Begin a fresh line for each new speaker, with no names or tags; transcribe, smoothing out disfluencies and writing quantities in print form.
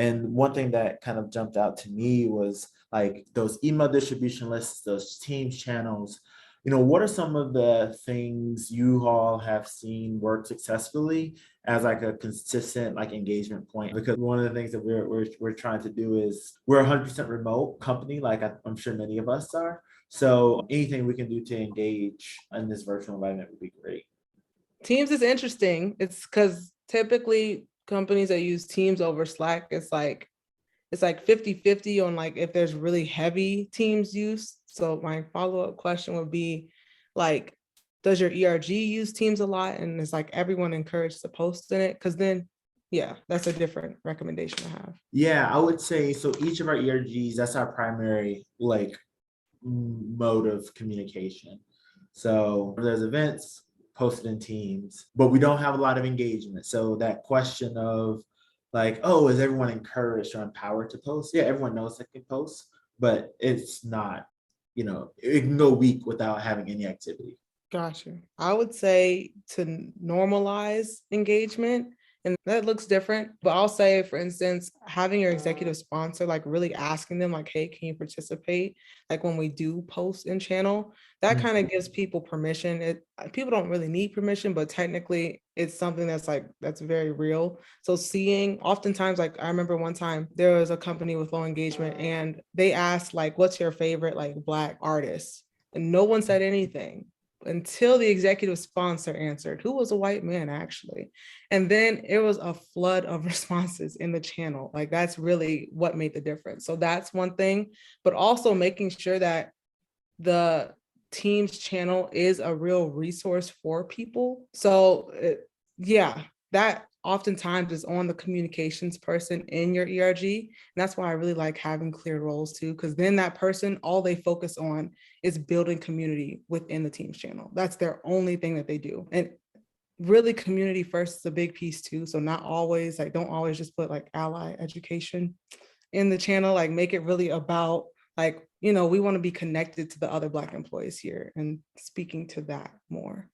And one thing that kind of jumped out to me was like those email distribution lists, those Teams channels. What are some of the things you all have seen work successfully as like a consistent like engagement point? Because one of the things that we're trying to do is we're a 100% remote company, like I'm sure many of us are. So anything we can do to engage in this virtual environment would be great.
Teams is interesting. It's because typically companies that use Teams over Slack, it's like 50-50 on like if there's really heavy Teams use. So my follow-up question would be like, does your ERG use Teams a lot? And is like everyone encouraged to post in it? Because then, yeah, that's a different recommendation to have.
Yeah, I would say so. Each of our ERGs, that's our primary like mode of communication. So there's events posted in Teams, but we don't have a lot of engagement. So that question of like, oh, is everyone encouraged or empowered to post? Yeah, everyone knows they can post, but it's not, it can go a week without having any activity.
Gotcha. I would say to normalize engagement, and that looks different, but I'll say, for instance, having your executive sponsor, like really asking them like, hey, can you participate? Like when we do post in channel, that kind of gives people permission. People don't really need permission, but technically it's something that's very real. So oftentimes, like I remember one time there was a company with low engagement and they asked like, what's your favorite like Black artist? And no one said anything until the executive sponsor answered, who was a white man actually. And then it was a flood of responses in the channel. Like that's really what made the difference. So that's one thing, but also making sure that the Teams channel is a real resource for people. So yeah, that oftentimes is on the communications person in your ERG. And that's why I really like having clear roles too, because then that person, all they focus on is building community within the Teams channel. That's their only thing that they do. And really community first is a big piece too. So not always, like don't always just put like ally education in the channel, like make it really about like, we want to be connected to the other Black employees here and speaking to that more.